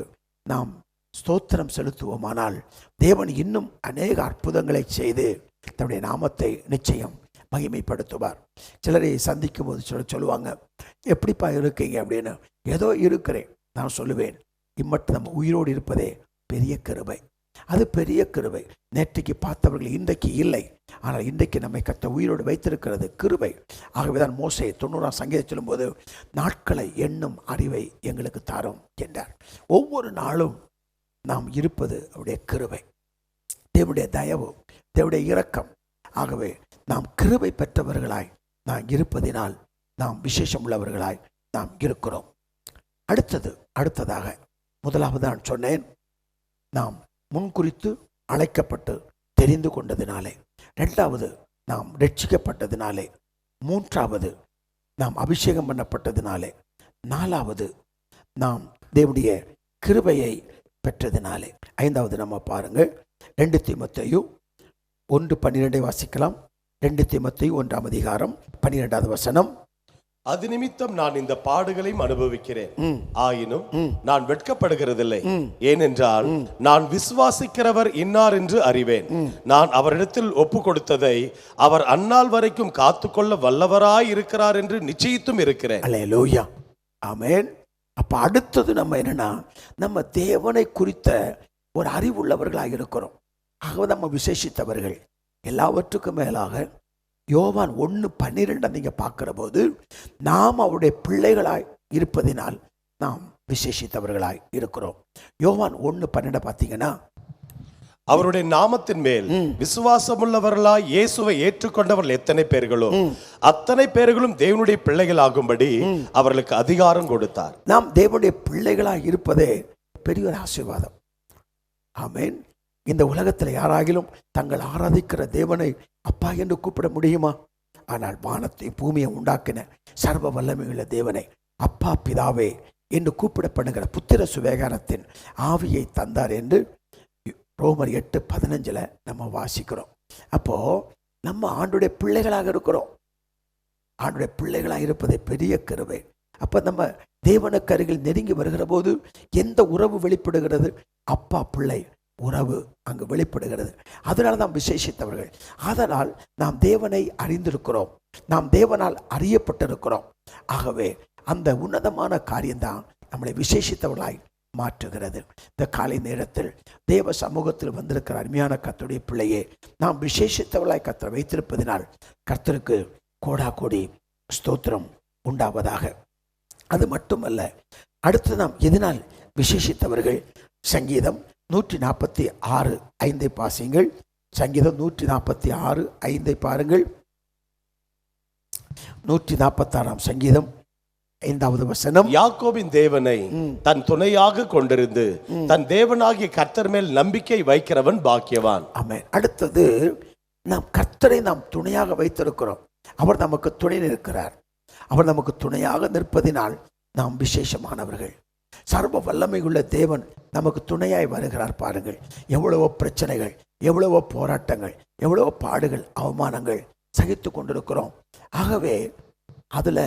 நாம் ஸ்தோத்திரம் செலுத்துவோமானால் தேவன் இன்னும் அநேக அற்புதங்களை செய்து தன்னுடைய நாமத்தை நிச்சயம் மகிமைப்படுத்துவார். சிலரை சந்திக்கும் போது சொல்லுவாங்க, எப்படிப்பா இருக்கீங்க அப்படின்னு. ஏதோ இருக்கிறேன். நான் சொல்லுவேன், இம்மட்டு நம்ம உயிரோடு இருப்பதே பெரிய கிருபை. அது பெரிய கிருபை. நேற்றைக்கு பார்த்தவர்கள் இன்றைக்கு இல்லை, ஆனால் இன்றைக்கு நம்மை கர்த்தர் உயிரோடு வைத்திருக்கிறது கிருபை. ஆகவேதான் மோசே 90ஆம் சங்கீதம் சொல்லும்போது, நாட்களை எண்ணும் அறிவை எங்களுக்கு தாரும் என்றார். ஒவ்வொரு நாளும் நாம் இருப்பது அவருடைய கிருபை, தேவனுடைய தயவு, தேவனுடைய இரக்கம். ஆகவே நாம் கிருபை பெற்றவர்களாய் நாம் இருப்பதினால் நாம் விசேஷம் உள்ளவர்களாய் நாம் இருக்கிறோம். அடுத்ததாக முதலாவது நான் சொன்னேன், நாம் முன்குறித்து அழைக்கப்பட்டு தெரிந்து கொண்டதினாலே. 2வது, நாம் ரட்சிக்கப்பட்டதினாலே. 3வது, நாம் அபிஷேகம் பண்ணப்பட்டதினாலே. 4வது, நாம் தேவனுடைய கிருபையை பெற்றதினாலே. 5வது நம்ம பாருங்கள், 2 தீமோத்தேயு 1:12 வாசிக்கலாம். 2 தீமோத்தேயு 1ஆம் அதிகாரம் 12வது வசனம். அது நிமித்தம் நான் இந்த பாடுகளையும் அனுபவிக்கிறேன், ஆயினும் நான் வெட்கப்படுகிறதில்லை. ஏனென்றால் நான் விசுவாசிக்கிறவர் இன்னார் என்று அறிவேன். நான் அவரிடத்தில் ஒப்பு கொடுத்ததை அவர் அந்நாள் வரைக்கும் காத்துக்கொள்ள வல்லவராய் இருக்கிறார் என்று நிச்சயித்தும் இருக்கிறேன். அல்லேலூயா, ஆமென். அப்ப அடுத்தது நம்ம என்னன்னா, நம்ம தேவனை குறித்த ஒரு அறிவுள்ளவர்களாக இருக்கிறோம். ஆகவே நம்ம விசேஷித்தவர்கள். எல்லாவற்றுக்கும் மேலாக யோவான் 1:12 நீங்க பார்க்கிற போது, நாம் அவருடைய பிள்ளைகளாய் இருப்பதினால் நாம் விசேஷித்தவர்களாய் இருக்கிறோம். யோவான் 1:12 பார்த்தீங்கன்னா, அவருடைய நாமத்தின் மேல் விசுவாசமுள்ளவர்களாய் இயேசுவை ஏற்றுக்கொண்டவர்கள் எத்தனை பேர்களோ அத்தனை பேர்களும் தேவனுடைய பிள்ளைகள் ஆகும்படி அவர்களுக்கு அதிகாரம் கொடுத்தார். நாம் தேவனுடைய பிள்ளைகளாய் இருப்பதே பெரிய ஒரு ஆசீர்வாதம். ஆமென். இந்த உலகத்தில் யாராகிலும் தங்கள் ஆராதிக்கிற தேவனை அப்பா என்று கூப்பிட முடியுமா? ஆனால் வானத்தை பூமியை உண்டாக்கின சர்வ வல்லமையுள்ள தேவனை அப்பா பிதாவே என்று கூப்பிடப்படுகிற புத்திர சுவேகாரத்தின் ஆவியை தந்தார் என்று ரோமர் 8:15 நம்ம வாசிக்கிறோம். அப்போ நம்ம ஆண்டுடைய பிள்ளைகளாக இருக்கிறோம். ஆண்டுடைய பிள்ளைகளாக இருப்பதை பெரிய கிருபை. அப்ப நம்ம தேவனுக்கு அருகில் நெருங்கி வருகிற போது எந்த உறவு வெளிப்படுகிறது? அப்பா பிள்ளை உறவு அங்கு வெளிப்படுகிறது. அதனால் நாம் விசேஷித்தவர்கள். அதனால் நாம் தேவனை அறிந்திருக்கிறோம், நாம் தேவனால் அறியப்பட்டிருக்கிறோம். ஆகவே அந்த உன்னதமான காரியம்தான் நம்மளை விசேஷித்தவர்களாய் மாற்றுகிறது. இந்த காலை நேரத்தில் தேவ சமூகத்தில் வந்திருக்கிற அருமையான கர்த்தருடைய பிள்ளையே, நாம் விசேஷித்தவர்களாய் கர்த்தர் வைத்திருப்பதினால் கர்த்தருக்கு கோடா கோடி ஸ்தோத்திரம் உண்டாவதாக. அது மட்டுமல்ல, அடுத்து நாம் எதனால் விசேஷித்தவர்கள்? சங்கீதம் 146:5 பாசிங்கள். சங்கீதம் 146:5 பாருங்கள். 146 சங்கீதம் 5வது வசனம். யாக்கோபின் தேவனை தன் துணையாக கொண்டிருந்து தன் தேவனாகிய கர்த்தர் மேல் நம்பிக்கை வைக்கிறவன் பாக்கியவான். ஆமென். அடுத்தது, நாம் கர்த்தரை நாம் துணையாக வைத்திருக்கிறோம். அவர் நமக்கு துணை நிற்கிறார். அவர் நமக்கு துணையாக நிற்பதினால் நாம் விசேஷமானவர்கள். சர்வ வல்லமை உள்ள தேவன் நமக்கு துணையாய் வருகிறார். பாருங்கள், எவ்வளவோ பிரச்சனைகள், எவ்வளவோ போராட்டங்கள், எவ்வளவோ பாடுகள், அவமானங்கள் சகித்து கொண்டிருக்கிறோம். ஆகவே அதுல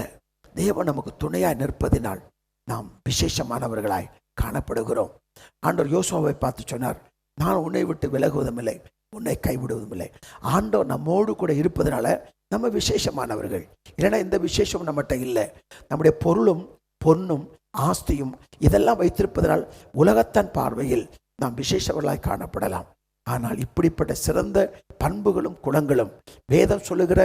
தேவன் நமக்கு துணையாய் நிற்பதினால் நாம் விசேஷமானவர்களாய் காணப்படுகிறோம். ஆண்டவர் யோசுவாவை பார்த்து சொன்னார், நான் உன்னை விட்டு விலகுவதும் இல்லை, உன்னை கைவிடுவதும் இல்லை. ஆண்டவர் நம்மோடு கூட இருப்பதனால நம்ம விசேஷமானவர்கள். இல்லைன்னா இந்த விசேஷம் நம்மகிட்ட இல்லை. நம்முடைய பொருளும் பொன்னும் ஆஸ்தியும் இதெல்லாம் வைத்திருப்பதனால் உலகத்தான் பார்வையில் நாம் விசேஷவர்களாய் காணப்படலாம். ஆனால் இப்படிப்பட்ட சிறந்த பண்புகளும் குணங்களும் வேதம் சொல்லுகிற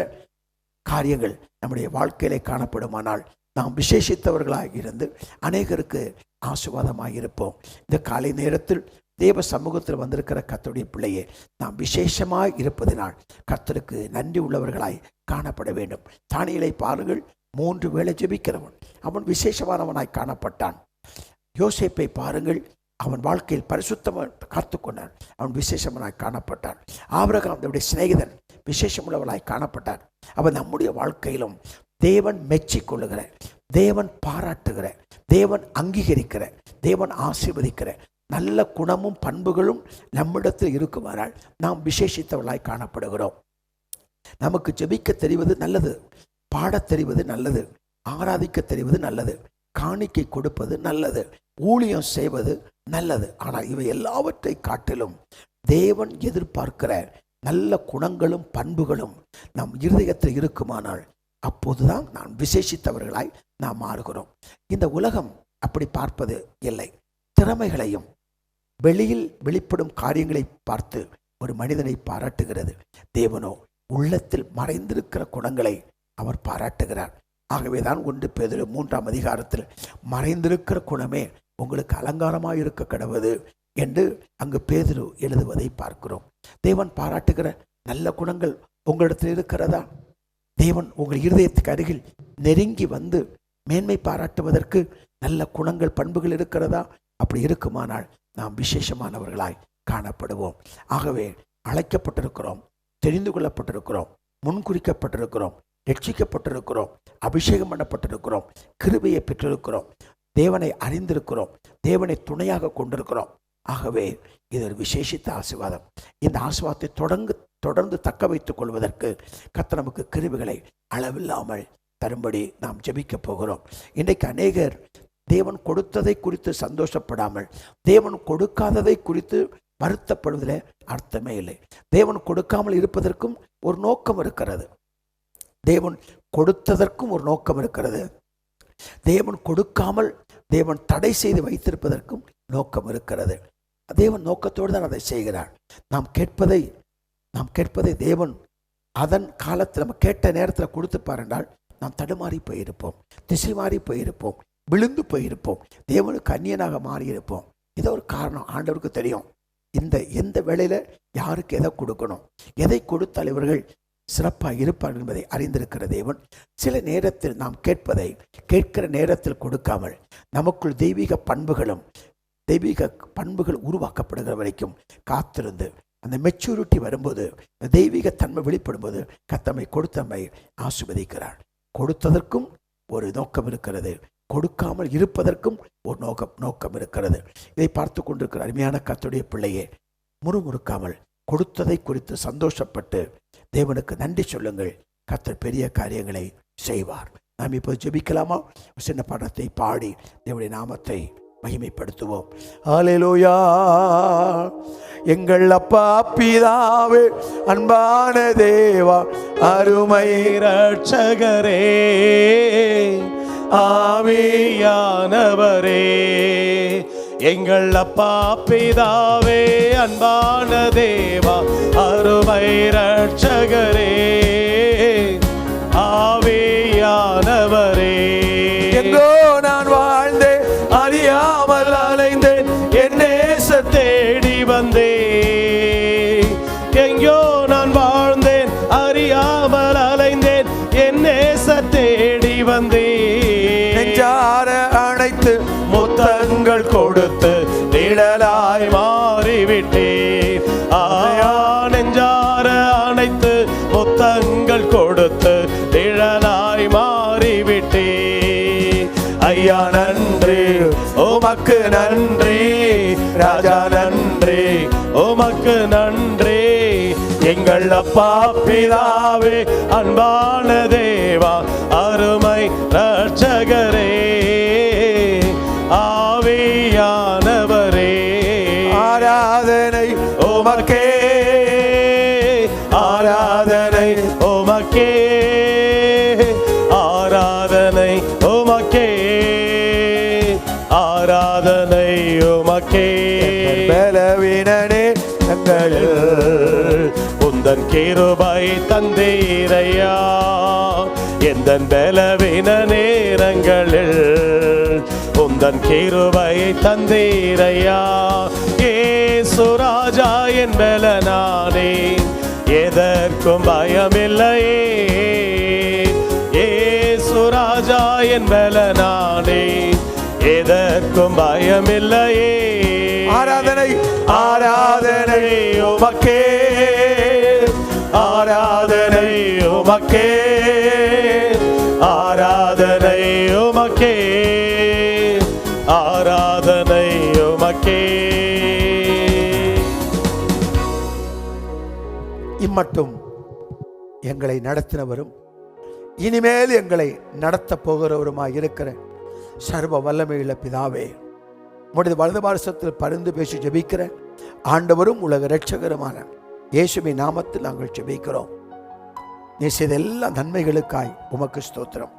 காரியங்கள் நம்முடைய வாழ்க்கையிலே காணப்படுமானால் நாம் விசேஷித்தவர்களாக இருந்து அநேகருக்கு ஆசீர்வாதமாக இருப்போம். இந்த காலை நேரத்தில் தேவ சமூகத்தில் வந்திருக்கிற கர்த்தருடைய பிள்ளையே, நாம் விசேஷமாய் இருப்பதனால் கர்த்தருக்கு நன்றி உள்ளவர்களாய் காணப்பட வேண்டும். தானியேலை பாருங்கள், 3 வேளை ஜெபிக்கிறவன், அவன் விசேஷமானவனாய் காணப்பட்டான். யோசேப்பை பாருங்கள், அவன் வாழ்க்கையில் பரிசுத்தமாக காத்து கொண்டான், அவன் விசேஷமானாய் காணப்பட்டான். ஆபிரகாம் நம்முடைய சிநேகிதன் விசேஷமுள்ளவனாய் காணப்பட்டான். அவன் நம்முடைய வாழ்க்கையிலும் தேவன் மெச்சி கொள்ளுகிற, தேவன் பாராட்டுகிற, தேவன் அங்கீகரிக்கிற, தேவன் ஆசீர்வதிக்கிற நல்ல குணமும் பண்புகளும் நம்மிடத்தில் இருக்குமானால் நாம் விசேஷித்தவர்களாய் காணப்படுகிறோம். நமக்கு ஜெபிக்க தெரிவது நல்லது, பாடத் தெரிவது நல்லது, ஆராதிக்க தெரிவது நல்லது, காணிக்கை கொடுப்பது நல்லது, ஊழியம் செய்வது நல்லது. ஆனால் இவை எல்லாவற்றை காட்டிலும் தேவன் எதிர்பார்க்கிற நல்ல குணங்களும் பண்புகளும் நம் இருதயத்தில் இருக்குமானால் அப்போதுதான் நாம் விசேஷித்தவர்களாய் நாம் மாறுகிறோம். இந்த உலகம் அப்படி பார்ப்பது இல்லை. திறமைகளையும் வெளியில் வெளிப்படும் காரியங்களை பார்த்து ஒரு மனிதனை பாராட்டுகிறது. தேவனோ உள்ளத்தில் மறைந்திருக்கிற குணங்களை அவர் பாராட்டுகிறார். ஆகவேதான் 1 பேதுரு 3ஆம் அதிகாரத்தில் மறைந்திருக்கிற குணமே உங்களுக்கு அலங்காரமாக இருக்க கடவுது என்று அங்கு பேதுரு எழுதுவதை பார்க்கிறோம். தேவன் பாராட்டுகிற நல்ல குணங்கள் உங்களிடத்தில் இருக்கிறதா? தேவன் உங்கள் இருதயத்துக்கு அருகில் நெருங்கி வந்து மேன்மை பாராட்டுவதற்கு நல்ல குணங்கள் பண்புகள் இருக்கிறதா? அப்படி இருக்குமானால் நாம் விசேஷமானவர்களாய் காணப்படுவோம். ஆகவே அழைக்கப்பட்டிருக்கிறோம், தெரிந்து கொள்ளப்பட்டிருக்கிறோம், முன்குறிக்கப்பட்டிருக்கிறோம், ரட்சிக்கப்பட்டிருக்கிறோம், அபிஷேகம் பண்ணப்பட்டிருக்கிறோம், கிருபையை பெற்றிருக்கிறோம், தேவனை அறிந்திருக்கிறோம், தேவனை துணையாக கொண்டிருக்கிறோம். ஆகவே இது ஒரு விசேஷித்த ஆசீர்வாதம். இந்த ஆசீர்வாதத்தை தொடர்ந்து தக்க வைத்துக் கொள்வதற்கு கர்த்தர் நமக்கு கிருபைகளை அளவில்லாமல் தரும்படி நாம் ஜெபிக்க போகிறோம். இன்றைக்கு அநேகர் தேவன் கொடுத்ததை குறித்து சந்தோஷப்படாமல் தேவன் கொடுக்காததை குறித்து வருத்தப்படுவதில் அர்த்தமே இல்லை. தேவன் கொடுக்காமல் இருப்பதற்கும் ஒரு நோக்கம் இருக்கிறது. தேவன் கொடுத்ததற்கும் ஒரு நோக்கம் இருக்கிறது. தேவன் கொடுக்காமல் தேவன் தடை செய்து வைத்திருப்பதற்கும் நோக்கம் இருக்கிறது. தேவன் நோக்கத்தோடு தான் அதை செய்கிறார். நாம் கேட்பதை தேவன் அதன் காலத்தில் நம்ம கேட்ட நேரத்தில் கொடுத்துப்பார் என்றால் நாம் தடுமாறி போயிருப்போம், திசை மாறி போயிருப்போம், விழுந்து போயிருப்போம், தேவனுக்கு அந்நியனாக மாறியிருப்போம். இதோ ஒரு காரணம். ஆண்டவருக்கு தெரியும் எந்த வேளையில் யாருக்கு எதை கொடுக்கணும், எதை கொடுத்தால் இவர்கள் சிறப்பாக இருப்பார் என்பதை அறிந்திருக்கிற தேவன் சில நேரத்தில் நாம் கேட்கிற நேரத்தில் கொடுக்காமல் நமக்குள் தெய்வீக பண்புகள் உருவாக்கப்படுகிற வரைக்கும் காத்திருந்து அந்த மெச்சூரிட்டி வரும்போது, தெய்வீக தன்மை வெளிப்படும் போது கர்த்தர் கொடுத்தமை ஆசீர்வதிக்கிறார். கொடுத்ததற்கும் ஒரு நோக்கம் இருக்கிறது, கொடுக்காமல் இருப்பதற்கும் ஒரு நோக்கம் இருக்கிறது. இதை பார்த்து கொண்டிருக்கிற அருமையான கர்த்தருடைய பிள்ளையே, முறுமுறுக்காமல் கொடுத்ததை குறித்து சந்தோஷப்பட்டு தேவனுக்கு நன்றி சொல்லுங்கள். கர்த்தர் பெரிய காரியங்களை செய்வார். நாம் இப்போ ஜெபிக்கலாமா? சின்ன பாடத்தை பாடி தேவனுடைய நாமத்தை மகிமைப்படுத்துவோம். ஹல்லேலூயா. எங்கள் அப்பா பிதாவே, அன்பான தேவா, அருமை இரட்சகரே, ஆவியானவரே, எங்கள் அப்பா பிதாவே, அன்பான தேவா, அருமை ரட்சகரே, ஆவியானவரே. எங்கோ நான் வாழ்ந்தேன், அறியாமல் அலைந்தேன், என் நேச தேடி வந்தேன். எங்கோ நான் வாழ்ந்தேன், அறியாமல் அலைந்தேன், என் நேச தேடி வந்தேன். நெஞ்சார அணைத்து முத்தங்கள் கொடுத்து நிழலாய் மாறிவிட்டேன். ஆயா, நெஞ்சார அணைத்து முத்தங்கள் கொடுத்து நிழலாய் மாறிவிட்டேன். ஐயா நன்றி, உமக்கு நன்றி, ராஜா நன்றி, உமக்கு நன்றி. எங்கள் அப்பா பிதாவே, அன்பான தேவா, அருமை ரட்சகரே, ஆவியானவரே. ஆராதனை உமக்கே, ஆராதனை உமக்கே, ஆராதனை உமக்கே, ஆராதனை உமக்கே. பலவீனனே எங்களில் உந்தன் கிருபை தந்தீரையா, எந்தன் பலவீன நேரங்களில் உந்தன் கிருபை தந்தீரையா. இயேசு ராஜா என் பலனானே, எதற்கும் பயமில்லையே. இயேசு ராஜா என் பலனானே, எதற்கும் பயமில்லையே. ஆராதனை ஆராதனை உமக்கே, ஆராதனை உமக்கே, ஆராதனை உமக்கே, ஆராதனை உமக்கே. இம்மட்டும் எங்களை நடத்தினவரும் இனிமேல் எங்களை நடத்த போகிறவருமாய் இருக்கிற சர்வ வல்லமையுள்ள பிதாவே, உம்முடைய வலது பாரசத்தில் பரிந்து பேசி ஜெபிக்கிற ஆண்டவரும் உலக இரட்சகருமான இயேசுவின் நாமத்தில் நாங்கள் ஜெபிக்கிறோம். நீ செய்த எல்லா நன்மைகளுக்காய் உமக்கு ஸ்தோத்திரம்.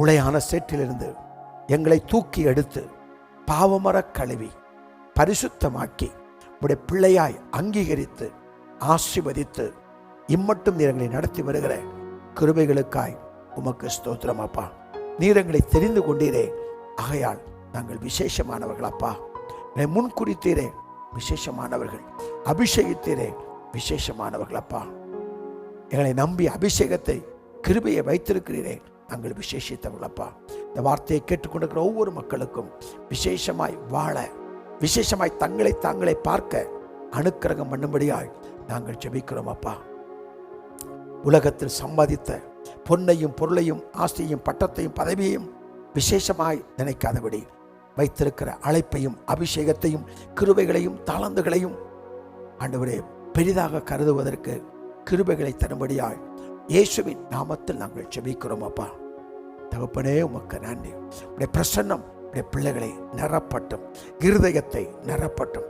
உளையான சேற்றிலிருந்து எங்களை தூக்கி எடுத்து பாவமர கழுவி பரிசுத்தமாக்கி உடைய பிள்ளையாய் அங்கீகரித்து ஆசீர்வதித்து இம்மட்டும் நீர் எங்களை நடத்தி வருகிற கிருபைகளுக்காய் உமக்கு ஸ்தோத்திரம் அப்பா. நீர் எங்களை தெரிந்து கொண்டீரே, ஆகையால் நாங்கள் விசேஷமானவர்கள் அப்பா. முன்குறித்தீரே, விசேஷமானவர்கள். அபிஷேகித்தீரே, விசேஷமானவர்கள் அப்பா. எங்களை நம்பி அபிஷேகத்தை கிருபையை வைத்திருக்கிறீரே, நாங்கள் விசேஷித்தவர்கள் அப்பா. இந்த வார்த்தையை கேட்டுக்கொண்டிருக்கிற ஒவ்வொரு மக்களுக்கும் விசேஷமாய் வாழ, விசேஷமாய் தங்களை தாங்களே பார்க்க அனுக்கிரகம் பண்ணும்படியாய் நாங்கள் ஜெபிக்கிறோம் அப்பா. உலகத்தில் சம்பாதித்த பொன்னையும் பொருளையும் ஆசையும் பட்டத்தையும் பதவியையும் விசேஷமாய் நினைக்காதபடி வைத்திருக்கிற அழைப்பையும் அபிஷேகத்தையும் கிருபைகளையும் தாளந்துகளையும் ஆண்டவரே பெரிதாக கருதுவதற்கு கிருபைகளை தரும்படியாய் இயேசுவின் நாமத்தில் நாங்கள் ஜெபிக்கிறோம் அப்பா. தகப்பனே உமக்கு நன்றி. உடைய பிரசன்னம் உடைய பிள்ளைகளை நிரப்பட்டும், இருதயத்தை நிரப்பட்டும்,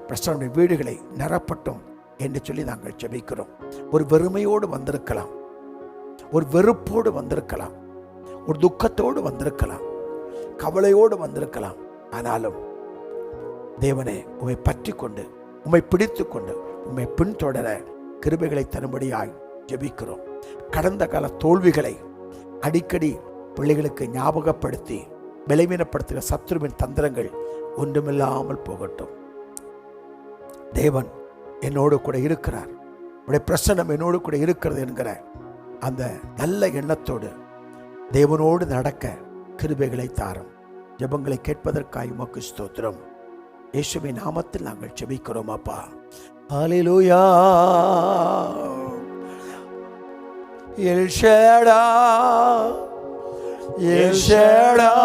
பிரசன்னுடைய வீடுகளை நிரப்பட்டும் என்று சொல்லி நாங்கள் ஜெபிக்கிறோம். ஒரு வெறுமையோடு வந்திருக்கலாம், ஒரு வெறுப்போடு வந்திருக்கலாம், ஒரு துக்கத்தோடு வந்திருக்கலாம், கவலையோடு வந்திருக்கலாம். ஆனாலும் தேவனே உம்மை பற்றி கொண்டு, உம்மை பிடித்து கொண்டு, உம்மை பின்தொடர கிருபைகளை தரும்படியாய் ஜெபிக்கிறோம். கடந்த கால தோல்விகளை அடிக்கடி பிள்ளைகளுக்கு ஞாபகப்படுத்தி பலவீனப்படுத்துகிற சத்துருவின் தந்திரங்கள் ஒன்றுமில்லாமல் போகட்டும். தேவன் என்னோடு கூட இருக்கிறார், உடைய பிரசன்னம் என்னோடு கூட இருக்கிறது என்கிற அந்த நல்ல எண்ணத்தோடு தேவனோடு நடக்க கிருபைகளை தாரும். ஜெபங்களை கேட்பதற்காய் உமக்கு ஸ்தோத்திரம். இயேசுவின் நாமத்தில் நாங்கள் ஜெபிக்கிறோம் அப்பா. ஹல்லேலூயா. எல் ஷடாய், எல் ஷடாய்,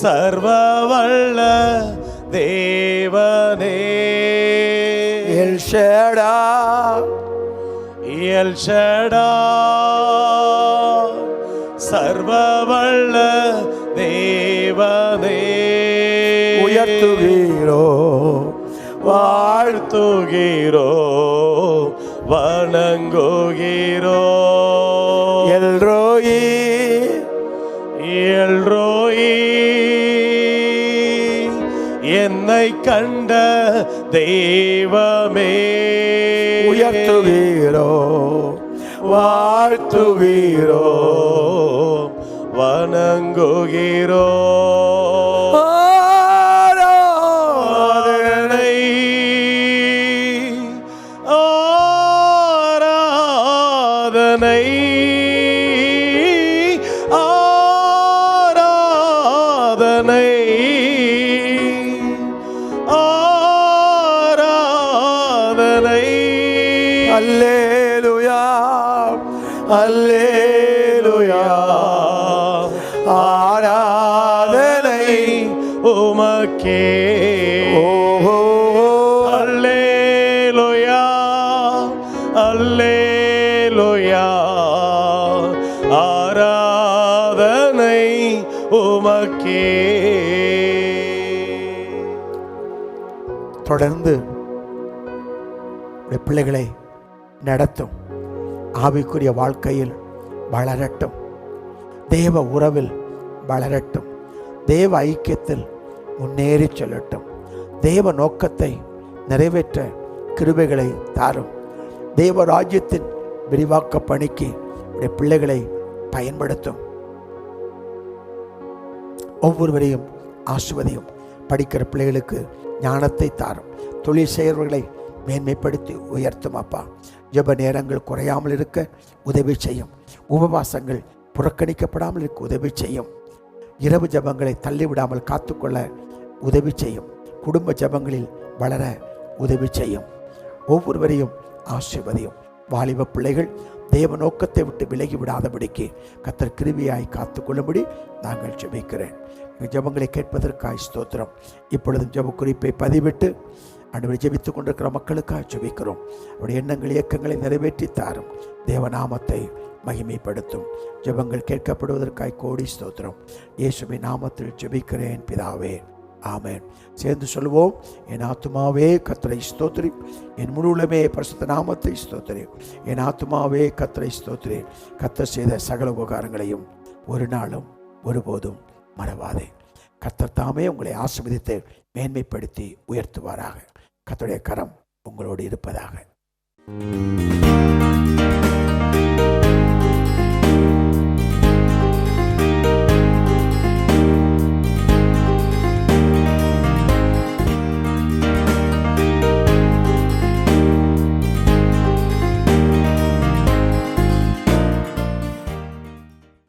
சர்வவல்ல தேவனே. எல் ஷடாய், எல் ஷடாய், சர்வவல்ல தேவனே. உயர்த்துகிறோ, வாழ்த்துகிறோ, வணங்குகிறோ. எல் ரோயி, எல் ரோயி, என்னை கண்ட தெய்வமே உயர்த்துவீரோ வாழ்த்துவீரோ வணங்குகிறோ ஆராதனை ஆராதனை ஆராதனை ஆராதனை அல்லேலூயா அல்லேலூயா ஆராதனை உமக்கே ஓஹோ அல்லேலூயா அல்லேலூயா ஆராதனை உமக்கே. தொடர்ந்து உடைய பிள்ளைகளை நடத்தும். ஆவிக்குரிய வாழ்க்கையில் வளரட்டும், தேவ உறவில் வளரட்டும், தேவ ஐக்கியத்தில் முன்னேறி செல்லட்டும், தேவ நோக்கத்தை நிறைவேற்ற கிருபைகளை தாரும். தேவ ராஜ்யத்தின் விரிவாக்க பணிக்கு உடைய பிள்ளைகளை பயன்படுத்தும். ஒவ்வொருவரையும் ஆசிர்வதியும். படிக்கிற பிள்ளைகளுக்கு ஞானத்தை தாரும். தொழில் செய்கிறவர்களை மேன்மைப்படுத்தி உயர்த்தும். அப்பா, ஜெப நேரங்கள் குறையாமல் இருக்க உதவி செய்யும். உபவாசங்கள் புறக்கணிக்கப்படாமல் இருக்க உதவி செய்யும். இரவு ஜெபங்களை தள்ளிவிடாமல் காத்துக்கொள்ள உதவி செய்யும். குடும்ப ஜெபங்களில் வளர உதவி செய்யும். ஒவ்வொருவரையும் ஆசீர்வதியும். வாலிப பிள்ளைகள் தேவ நோக்கத்தை விட்டு விலகி விடாதபடிக்கு கர்த்தர் கிருபையாய் காத்துக்கொள்ளும்படி நாங்கள் ஜெபிக்கிறேன். ஜெபங்களை கேட்பதற்காய் ஸ்தோத்திரம். இப்பொழுதும் ஜெப குறிப்பை பதிவிட்டு ஆண்டவரை ஜெபித்துக் கொண்டிருக்கிற மக்களுக்காக ஜெபிக்கிறோம். அவருடைய எண்ணங்கள் இயக்கங்களை நிறைவேற்றி தாரும். தேவநாமத்தை மகிமைப்படுத்தும். ஜெபங்கள் கேட்கப்படுவதற்காய் கோடி ஸ்தோத்திரம். இயேசுவின் நாமத்தில் ஜெபிக்கிறேன் பிதாவே, ஆமென். சேர்ந்து சொல்லுவோம். என் ஆத்துமாவே கர்த்தரை ஸ்தோத்திரி, என் முழுவலுமே பரிசுத்த நாமத்தை ஸ்தோத்திரி. என் ஆத்துமாவே கர்த்தரை ஸ்தோத்திரி. கர்த்தர் செய்த சகல உபகாரங்களையும் ஒரு நாளும் ஒருபோதும் மறவாதே. கர்த்தர் தாமே உங்களை ஆசீர்வதித்து மேன்மைப்படுத்தி உயர்த்துவாராக. கர்த்தருடைய கரம் உங்களோடு இருப்பதாக.